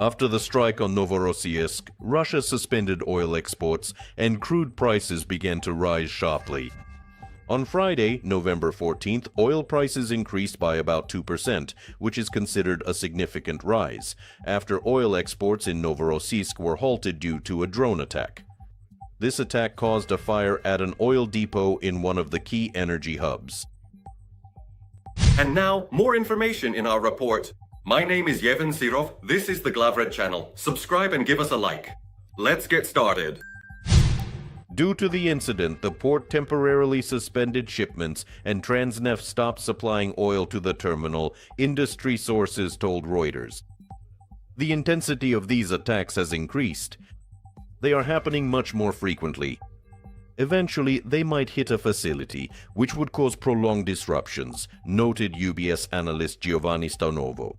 After the strike on Novorossiysk, Russia suspended oil exports and crude prices began to rise sharply. On Friday, November 14th, oil prices increased by about 2%, which is considered a significant rise, after oil exports in Novorossiysk were halted due to a drone attack. This attack caused a fire at an oil depot in one of the key energy hubs. And now, more information in our report. My name is Yevhen Sirov, this is the Glavred channel. Subscribe and give us a like. Let's get started. Due to the incident, the port temporarily suspended shipments and Transneft stopped supplying oil to the terminal, industry sources told Reuters. The intensity of these attacks has increased. They are happening much more frequently. Eventually, they might hit a facility, which would cause prolonged disruptions, noted UBS analyst Giovanni Stanovo.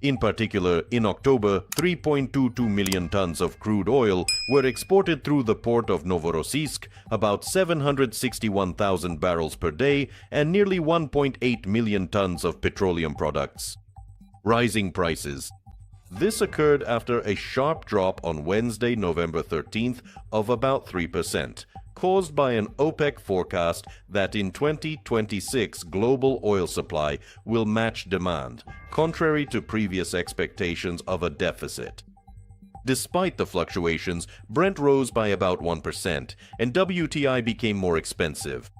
In particular, in October, 3.22 million tons of crude oil were exported through the port of Novorossiysk, about 761,000 barrels per day, and nearly 1.8 million tons of petroleum products. Rising prices. This occurred after a sharp drop on Wednesday, November 13th, of about 3%, caused by an OPEC forecast that in 2026 global oil supply will match demand, contrary to previous expectations of a deficit. Despite the fluctuations, Brent rose by about 1%, and WTI became more expensive,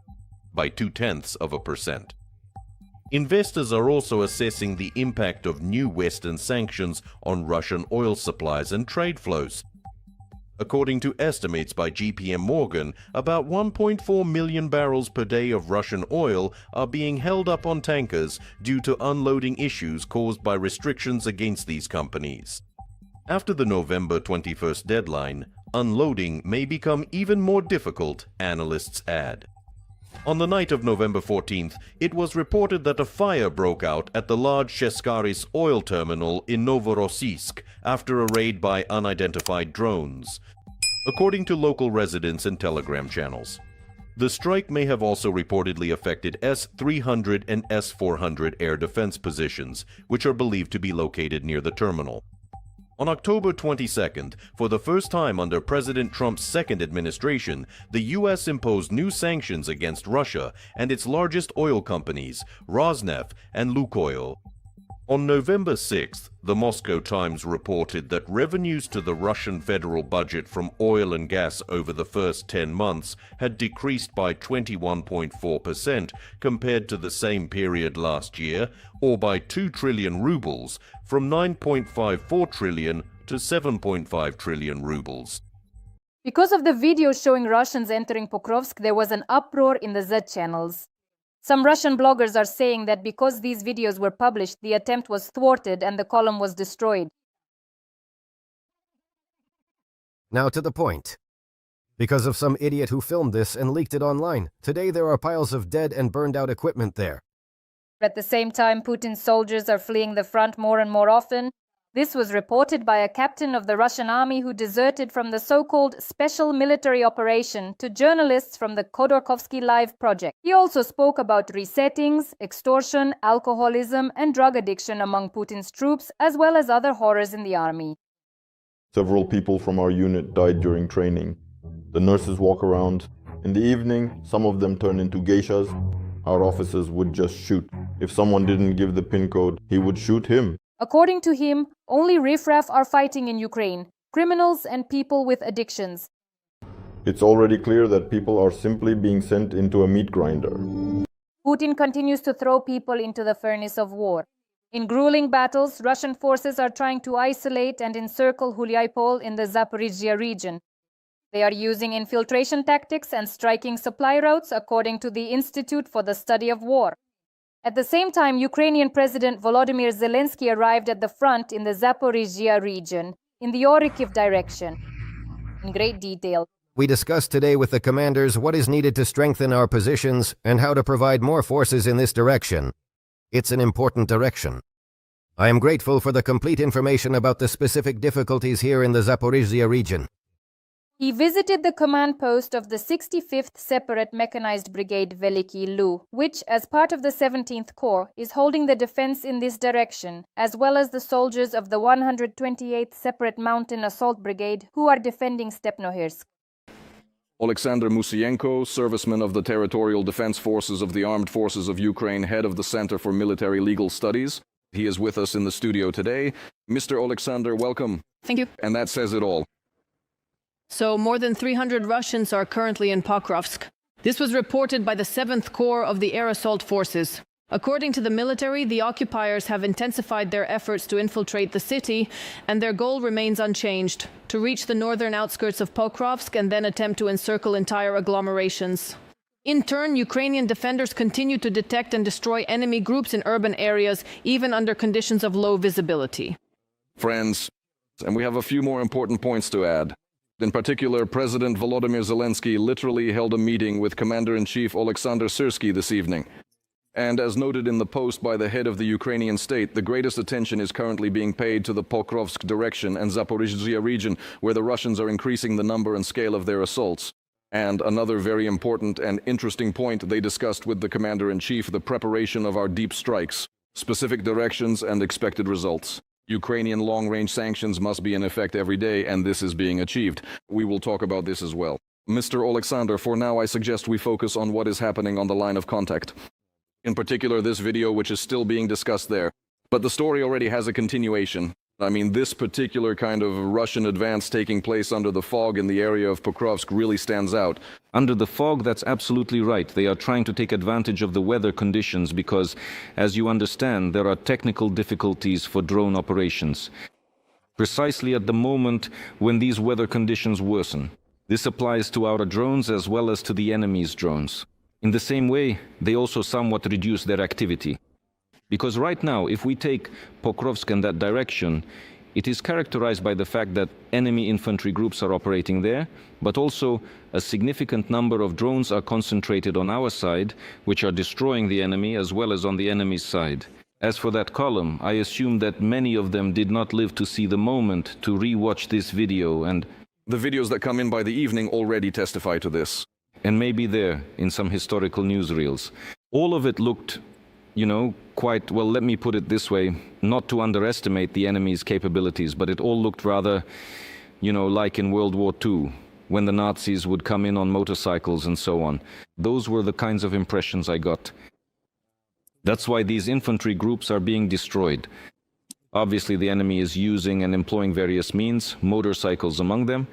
by 0.2%. Investors are also assessing the impact of new Western sanctions on Russian oil supplies and trade flows. According to estimates by JP Morgan, about 1.4 million barrels per day of Russian oil are being held up on tankers due to unloading issues caused by restrictions against these companies. After the November 21st deadline, unloading may become even more difficult, analysts add. On the night of November 14th, it was reported that a fire broke out at the large Sheskaris oil terminal in Novorossiysk after a raid by unidentified drones, according to local residents and Telegram channels. The strike may have also reportedly affected S-300 and S-400 air defense positions, which are believed to be located near the terminal. On October 22nd, for the first time under President Trump's second administration, the U.S. imposed new sanctions against Russia and its largest oil companies, Rosneft and Lukoil. On November 6th, the Moscow Times reported that revenues to the Russian federal budget from oil and gas over the first 10 months had decreased by 21.4% compared to the same period last year, or by 2 trillion rubles, from 9.54 trillion to 7.5 trillion rubles. Because of the video showing Russians entering Pokrovsk, there was an uproar in the Z channels. Some Russian bloggers are saying that because these videos were published, the attempt was thwarted and the column was destroyed. Now to the point. Because of some idiot who filmed this and leaked it online, today there are piles of dead and burned out equipment there. At the same time, Putin's soldiers are fleeing the front more and more often. This was reported by a captain of the Russian army who deserted from the so-called special military operation to journalists from the Khodorkovsky Live project. He also spoke about resettings, extortion, alcoholism, and drug addiction among Putin's troops, as well as other horrors in the army. Several people from our unit died during training. The nurses walk around. In the evening, some of them turn into geishas. Our officers would just shoot. If someone didn't give the pin code, he would shoot him. According to him, only riffraff are fighting in Ukraine, criminals and people with addictions. It's already clear that people are simply being sent into a meat grinder. Putin continues to throw people into the furnace of war. In grueling battles, Russian forces are trying to isolate and encircle Hulyapol in the Zaporizhzhia region. They are using infiltration tactics and striking supply routes, according to the Institute for the Study of War. At the same time, Ukrainian President Volodymyr Zelensky arrived at the front in the Zaporizhzhia region, in the Orikhiv direction, in great detail. We discussed today with the commanders what is needed to strengthen our positions and how to provide more forces in this direction. It's an important direction. I am grateful for the complete information about the specific difficulties here in the Zaporizhzhia region. He visited the command post of the 65th Separate Mechanized Brigade Veliki Lu, which, as part of the 17th Corps, is holding the defense in this direction, as well as the soldiers of the 128th Separate Mountain Assault Brigade who are defending Stepnohirsk. Oleksandr Musiienko, serviceman of the Territorial Defense Forces of the Armed Forces of Ukraine, head of the Center for Military Legal Studies. He is with us in the studio today. Mr. Oleksandr, welcome. Thank you. And that says it all. So more than 300 Russians are currently in Pokrovsk. This was reported by the 7th Corps of the Air Assault Forces. According to the military, the occupiers have intensified their efforts to infiltrate the city, and their goal remains unchanged, to reach the northern outskirts of Pokrovsk and then attempt to encircle entire agglomerations. In turn, Ukrainian defenders continue to detect and destroy enemy groups in urban areas, even under conditions of low visibility. Friends, and we have a few more important points to add. In particular, President Volodymyr Zelensky literally held a meeting with Commander-in-Chief Oleksandr Syrsky this evening. And as noted in the post by the head of the Ukrainian state, the greatest attention is currently being paid to the Pokrovsk direction and Zaporizhzhia region, where the Russians are increasing the number and scale of their assaults. And another very important and interesting point, they discussed with the Commander-in-Chief the preparation of our deep strikes, specific directions and expected results. Ukrainian long-range sanctions must be in effect every day, and this is being achieved. We will talk about this as well. Mr. Oleksandr, for now I suggest we focus on what is happening on the line of contact. In particular, this video, which is still being discussed there. But the story already has a continuation. I mean, this particular kind of Russian advance taking place under the fog in the area of Pokrovsk really stands out. Under the fog, that's absolutely right. They are trying to take advantage of the weather conditions because, as you understand, there are technical difficulties for drone operations. Precisely at the moment when these weather conditions worsen. This applies to our drones as well as to the enemy's drones. In the same way, they also somewhat reduce their activity. Because right now, if we take Pokrovsk in that direction, it is characterized by the fact that enemy infantry groups are operating there, but also a significant number of drones are concentrated on our side, which are destroying the enemy as well as on the enemy's side. As for that column, I assume that many of them did not live to see the moment to re-watch this video, and the videos that come in by the evening already testify to this. And maybe there, in some historical newsreels. All of it looked, quite, well, let me put it this way, not to underestimate the enemy's capabilities, but it all looked rather, like in World War II, when the Nazis would come in on motorcycles and so on. Those were the kinds of impressions I got. That's why these infantry groups are being destroyed. Obviously, the enemy is using and employing various means, motorcycles among them.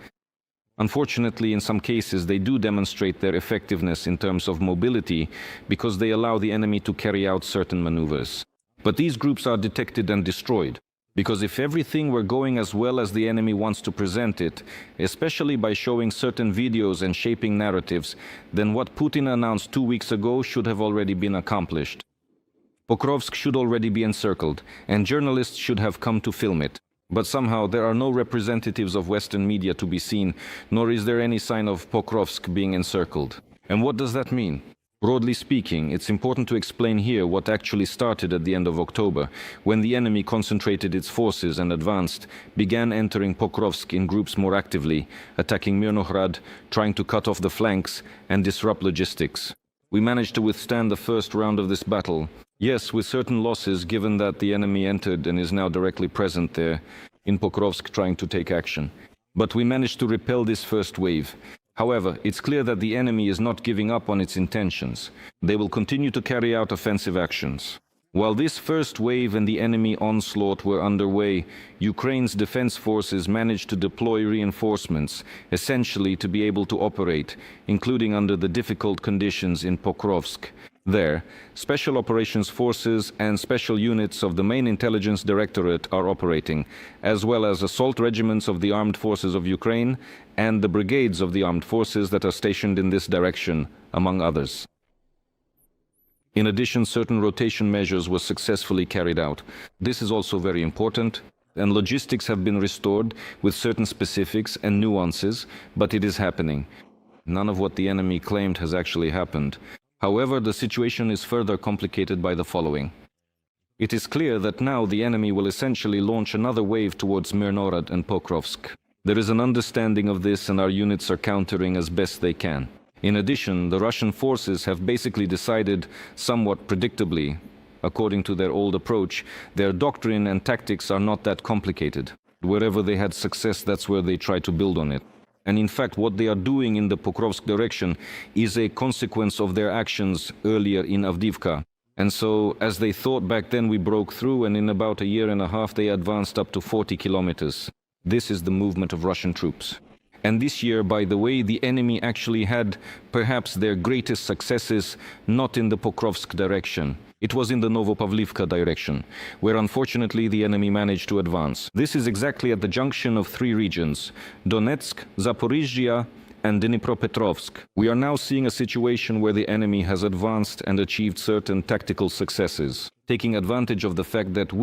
Unfortunately, in some cases, they do demonstrate their effectiveness in terms of mobility because they allow the enemy to carry out certain maneuvers. But these groups are detected and destroyed, because if everything were going as well as the enemy wants to present it, especially by showing certain videos and shaping narratives, then what Putin announced 2 weeks ago should have already been accomplished. Pokrovsk should already be encircled, and journalists should have come to film it. But somehow there are no representatives of Western media to be seen, nor is there any sign of Pokrovsk being encircled. And what does that mean? Broadly speaking, it's important to explain here what actually started at the end of October, when the enemy concentrated its forces and advanced, began entering Pokrovsk in groups more actively, attacking Mirnohrad, trying to cut off the flanks and disrupt logistics. We managed to withstand the first round of this battle. Yes, with certain losses, given that the enemy entered and is now directly present there, in Pokrovsk trying to take action. But we managed to repel this first wave. However, it's clear that the enemy is not giving up on its intentions. They will continue to carry out offensive actions. While this first wave and the enemy onslaught were underway, Ukraine's defense forces managed to deploy reinforcements, essentially to be able to operate, including under the difficult conditions in Pokrovsk. There, Special Operations Forces and special units of the main intelligence directorate are operating, as well as assault regiments of the Armed Forces of Ukraine and the brigades of the armed forces that are stationed in this direction, among others. In addition, certain rotation measures were successfully carried out. This is also very important, and logistics have been restored with certain specifics and nuances, but it is happening. None of what the enemy claimed has actually happened. However, the situation is further complicated by the following. It is clear that now the enemy will essentially launch another wave towards Mirnohrad and Pokrovsk. There is an understanding of this, and our units are countering as best they can. In addition, the Russian forces have basically decided, somewhat predictably, according to their old approach, their doctrine and tactics are not that complicated. Wherever they had success, that's where they try to build on it. And in fact, what they are doing in the Pokrovsk direction is a consequence of their actions earlier in Avdiivka. And so, as they thought back then, we broke through, and in about a year and a half, they advanced up to 40 kilometers. This is the movement of Russian troops. And this year, by the way, the enemy actually had perhaps their greatest successes not in the Pokrovsk direction. It was in the Novopavlivka direction, where unfortunately the enemy managed to advance. This is exactly at the junction of three regions: Donetsk, Zaporizhia, and Dnipropetrovsk. We are now seeing a situation where the enemy has advanced and achieved certain tactical successes, taking advantage of the fact that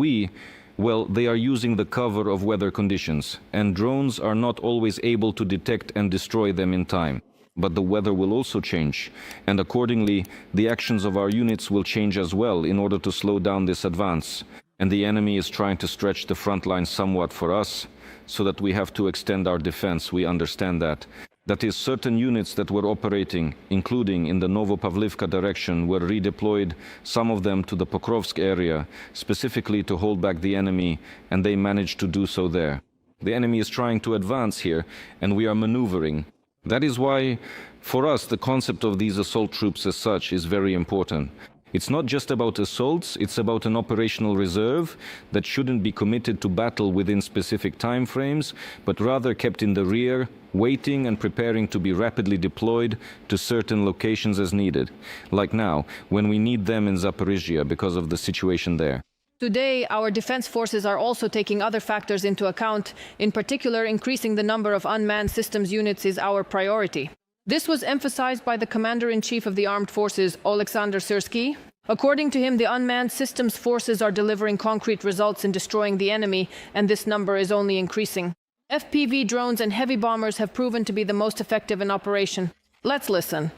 they are using the cover of weather conditions, and drones are not always able to detect and destroy them in time. But the weather will also change, and accordingly, the actions of our units will change as well in order to slow down this advance. And the enemy is trying to stretch the front line somewhat for us, so that we have to extend our defense. We understand that. That is, certain units that were operating, including in the Novopavlivka direction, were redeployed, some of them to the Pokrovsk area, specifically to hold back the enemy, and they managed to do so there. The enemy is trying to advance here, and we are maneuvering. That is why, for us, the concept of these assault troops as such is very important. It's not just about assaults, it's about an operational reserve that shouldn't be committed to battle within specific time frames, but rather kept in the rear, waiting and preparing to be rapidly deployed to certain locations as needed, like now, when we need them in Zaporizhia because of the situation there. Today, our defense forces are also taking other factors into account. In particular, increasing the number of unmanned systems units is our priority. This was emphasized by the Commander-in-Chief of the Armed Forces, Oleksandr Musiienko. According to him, the unmanned systems forces are delivering concrete results in destroying the enemy, and this number is only increasing. FPV drones and heavy bombers have proven to be the most effective in operation. Let's listen.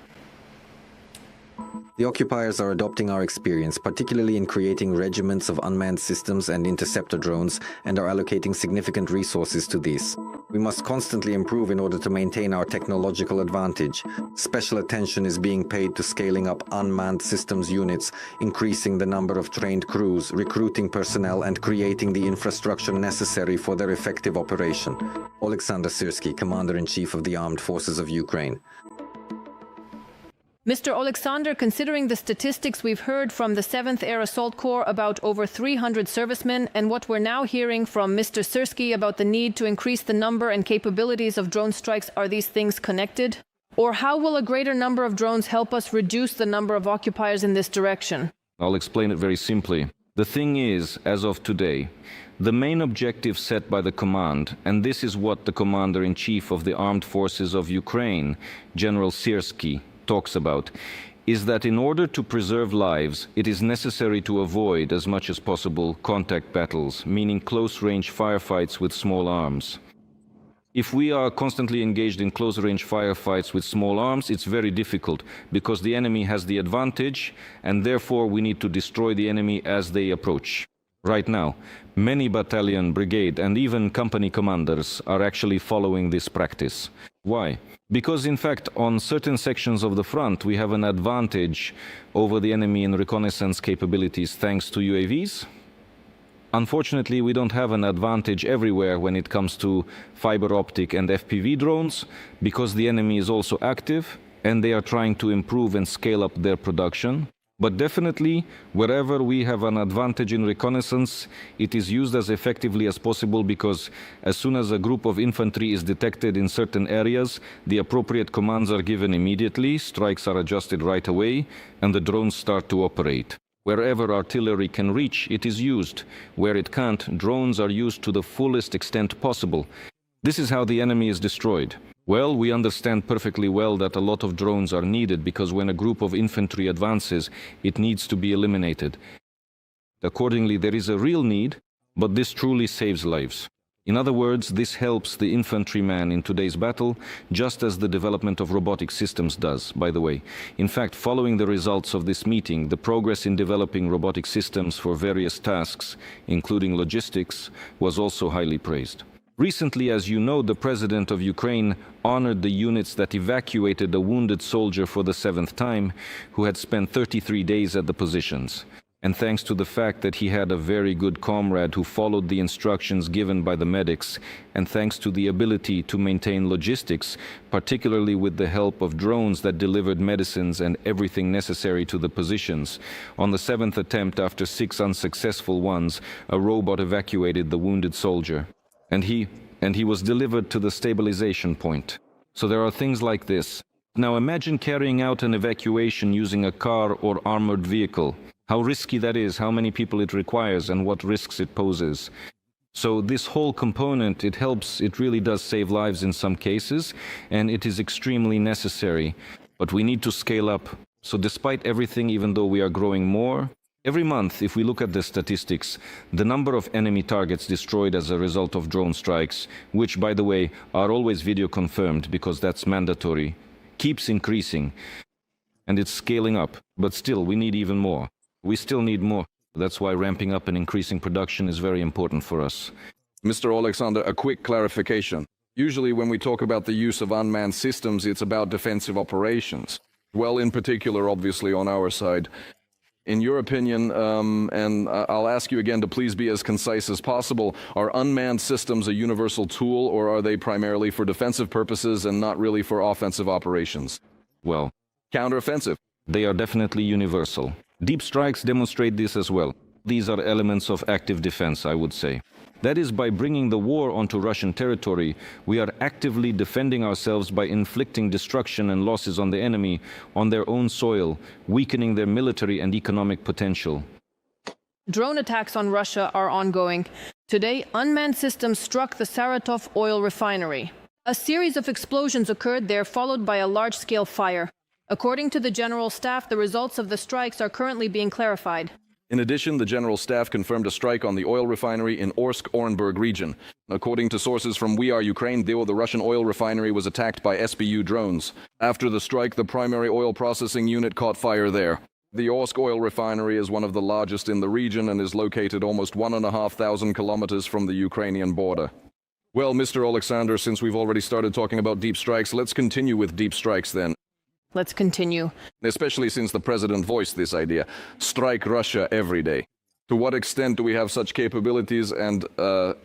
The occupiers are adopting our experience, particularly in creating regiments of unmanned systems and interceptor drones, and are allocating significant resources to these. We must constantly improve in order to maintain our technological advantage. Special attention is being paid to scaling up unmanned systems units, increasing the number of trained crews, recruiting personnel, and creating the infrastructure necessary for their effective operation. Oleksandr Musiienko, Commander-in-Chief of the Armed Forces of Ukraine. Mr. Oleksandr, considering the statistics we've heard from the 7th Air Assault Corps about over 300 servicemen, and what we're now hearing from Mr. Musiienko about the need to increase the number and capabilities of drone strikes, are these things connected? Or how will a greater number of drones help us reduce the number of occupiers in this direction? I'll explain it very simply. The thing is, as of today, the main objective set by the command, and this is what the Commander-in-Chief of the Armed Forces of Ukraine, General Syrskyi, talks about, is that in order to preserve lives, it is necessary to avoid as much as possible contact battles, meaning close-range firefights with small arms. If we are constantly engaged in close-range firefights with small arms, it's very difficult because the enemy has the advantage, and therefore we need to destroy the enemy as they approach. Right now, many battalion, brigade, and even company commanders are actually following this practice. Why? Because, in fact, on certain sections of the front, we have an advantage over the enemy in reconnaissance capabilities thanks to UAVs. Unfortunately, we don't have an advantage everywhere when it comes to fiber optic and FPV drones, because the enemy is also active and they are trying to improve and scale up their production. But definitely, wherever we have an advantage in reconnaissance, it is used as effectively as possible, because as soon as a group of infantry is detected in certain areas, the appropriate commands are given immediately, strikes are adjusted right away, and the drones start to operate. Wherever artillery can reach, it is used. Where it can't, drones are used to the fullest extent possible. This is how the enemy is destroyed. Well, we understand perfectly well that a lot of drones are needed, because when a group of infantry advances, it needs to be eliminated. Accordingly, there is a real need, but this truly saves lives. In other words, this helps the infantryman in today's battle, just as the development of robotic systems does, by the way. In fact, following the results of this meeting, the progress in developing robotic systems for various tasks, including logistics, was also highly praised. Recently, as you know, the president of Ukraine honored the units that evacuated a wounded soldier for the 7th time who had spent 33 days at the positions. And thanks to the fact that he had a very good comrade who followed the instructions given by the medics, and thanks to the ability to maintain logistics, particularly with the help of drones that delivered medicines and everything necessary to the positions, on the 7th attempt after 6 unsuccessful ones, a robot evacuated the wounded soldier. And he was delivered to the stabilization point. So there are things like this. Now imagine carrying out an evacuation using a car or armored vehicle. How risky that is, how many people it requires, and what risks it poses. So this whole component, it helps, it really does save lives in some cases, and it is extremely necessary. But we need to scale up. So despite everything, even though we are growing more, every month, if we look at the statistics, the number of enemy targets destroyed as a result of drone strikes, which, by the way, are always video confirmed because that's mandatory, keeps increasing. And it's scaling up. But still, we need even more. We still need more. That's why ramping up and increasing production is very important for us. Mr. Oleksandr, a quick clarification. Usually when we talk about the use of unmanned systems, it's about defensive operations. Well, in particular, obviously, on our side. In your opinion, and I'll ask you again to please be as concise as possible, are unmanned systems a universal tool, or are they primarily for defensive purposes and not really for offensive operations? Well, counteroffensive. They are definitely universal. Deep strikes demonstrate this as well. These are elements of active defense, I would say. That is, by bringing the war onto Russian territory, we are actively defending ourselves by inflicting destruction and losses on the enemy on their own soil, weakening their military and economic potential. Drone attacks on Russia are ongoing. Today, unmanned systems struck the Saratov oil refinery. A series of explosions occurred there, followed by a large-scale fire. According to the General Staff, the results of the strikes are currently being clarified. In addition, the General Staff confirmed a strike on the oil refinery in Orsk-Orenburg region. According to sources from We Are Ukraine, the Russian oil refinery was attacked by SBU drones. After the strike, the primary oil processing unit caught fire there. The Orsk oil refinery is one of the largest in the region and is located almost 1,500 kilometers from the Ukrainian border. Well, Mr. Oleksandr, since we've already started talking about deep strikes, let's continue with deep strikes then. Let's continue. Especially since the president voiced this idea. Strike Russia every day. To what extent do we have such capabilities, and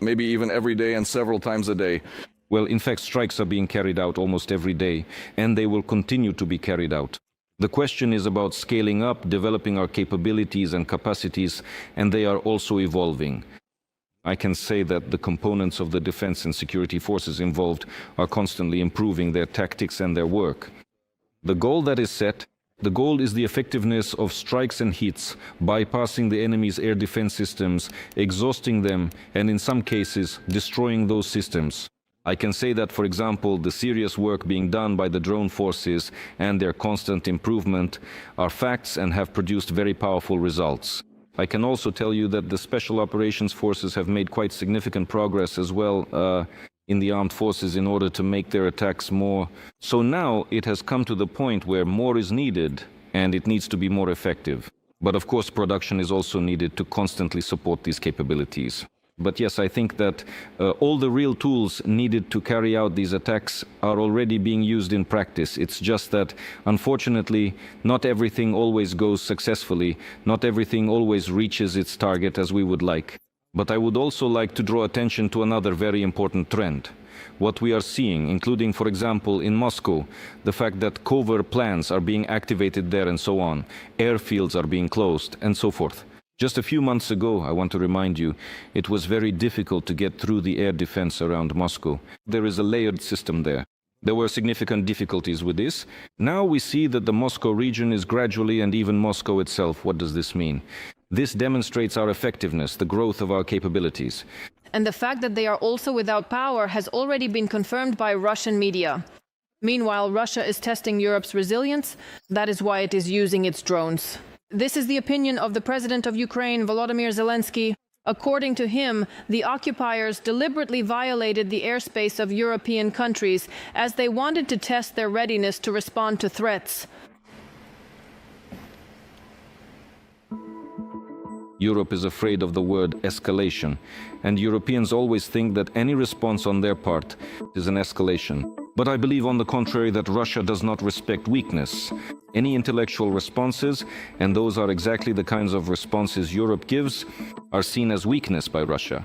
maybe even every day and several times a day? Well, in fact, strikes are being carried out almost every day, and they will continue to be carried out. The question is about scaling up, developing our capabilities and capacities, and they are also evolving. I can say that the components of the defense and security forces involved are constantly improving their tactics and their work. The goal that is set, the goal is the effectiveness of strikes and hits, bypassing the enemy's air defense systems, exhausting them, and in some cases, destroying those systems. I can say that, for example, the serious work being done by the drone forces and their constant improvement are facts and have produced very powerful results. I can also tell you that the Special Operations Forces have made quite significant progress as well in the armed forces in order to make their attacks more. So now it has come to the point where more is needed and it needs to be more effective. But of course, production is also needed to constantly support these capabilities. But yes, I think that all the real tools needed to carry out these attacks are already being used in practice. It's just that, unfortunately, not everything always goes successfully, not everything always reaches its target as we would like. But I would also like to draw attention to another very important trend. What we are seeing, including, for example, in Moscow, the fact that covert plans are being activated there and so on, airfields are being closed, and so forth. Just a few months ago, I want to remind you, it was very difficult to get through the air defense around Moscow. There is a layered system there. There were significant difficulties with this. Now we see that the Moscow region is gradually, and even Moscow itself, what does this mean? This demonstrates our effectiveness, the growth of our capabilities. And the fact that they are also without power has already been confirmed by Russian media. Meanwhile, Russia is testing Europe's resilience. That is why it is using its drones. This is the opinion of the President of Ukraine, Volodymyr Zelensky. According to him, the occupiers deliberately violated the airspace of European countries as they wanted to test their readiness to respond to threats. Europe is afraid of the word escalation, and Europeans always think that any response on their part is an escalation. But I believe, on the contrary, that Russia does not respect weakness. Any intellectual responses, and those are exactly the kinds of responses Europe gives, are seen as weakness by Russia.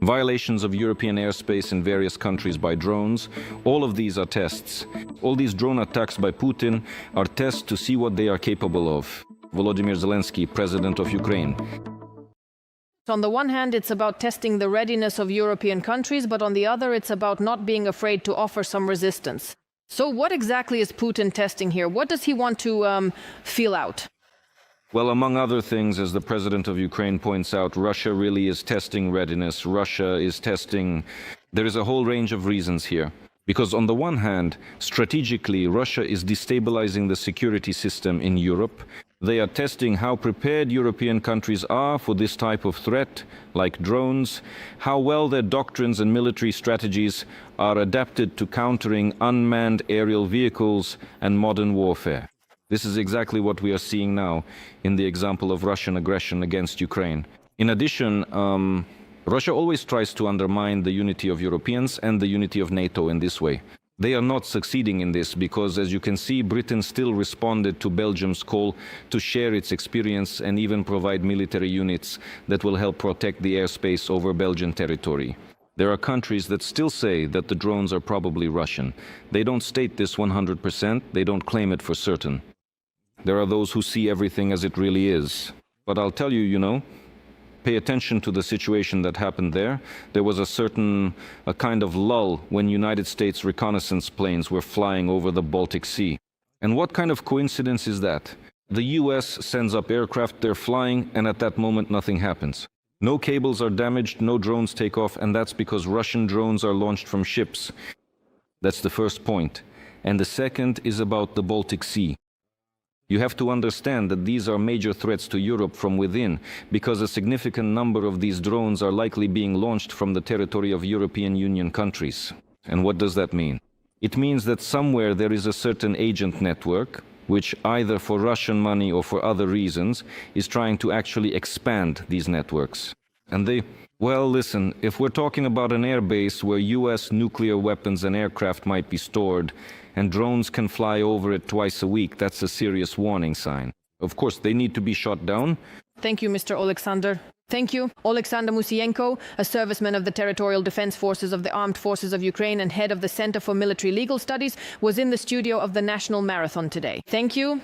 Violations of European airspace in various countries by drones, all of these are tests. All these drone attacks by Putin are tests to see what they are capable of. Volodymyr Zelensky, President of Ukraine. On the one hand, it's about testing the readiness of European countries, but on the other, it's about not being afraid to offer some resistance. So what exactly is Putin testing here? What does he want to feel out? Well, among other things, as the president of Ukraine points out, Russia really is testing readiness. Russia is testing... There is a whole range of reasons here. Because on the one hand, strategically, Russia is destabilizing the security system in Europe. They are testing how prepared European countries are for this type of threat, like drones, how well their doctrines and military strategies are adapted to countering unmanned aerial vehicles and modern warfare. This is exactly what we are seeing now in the example of Russian aggression against Ukraine. In addition, Russia always tries to undermine the unity of Europeans and the unity of NATO in this way. They are not succeeding in this because, as you can see, Britain still responded to Belgium's call to share its experience and even provide military units that will help protect the airspace over Belgian territory. There are countries that still say that the drones are probably Russian. They don't state this 100%, they don't claim it for certain. There are those who see everything as it really is. But I'll tell you, pay attention to the situation that happened there. There was a kind of lull when United States reconnaissance planes were flying over the Baltic Sea. And what kind of coincidence is that? The US sends up aircraft, they're flying, and at that moment nothing happens. No cables are damaged, no drones take off, and that's because Russian drones are launched from ships. That's the first point. And the second is about the Baltic Sea. You have to understand that these are major threats to Europe from within, because a significant number of these drones are likely being launched from the territory of European Union countries. And what does that mean? It means that somewhere there is a certain agent network, which either for Russian money or for other reasons, is trying to actually expand these networks. And well, listen, if we're talking about an airbase where US nuclear weapons and aircraft might be stored, and drones can fly over it twice a week, that's a serious warning sign. Of course, they need to be shot down. Thank you, Mr. Oleksandr. Thank you. Oleksandr Musiienko, a serviceman of the Territorial Defense Forces of the Armed Forces of Ukraine and head of the Center for Military Legal Studies, was in the studio of the National Marathon today. Thank you.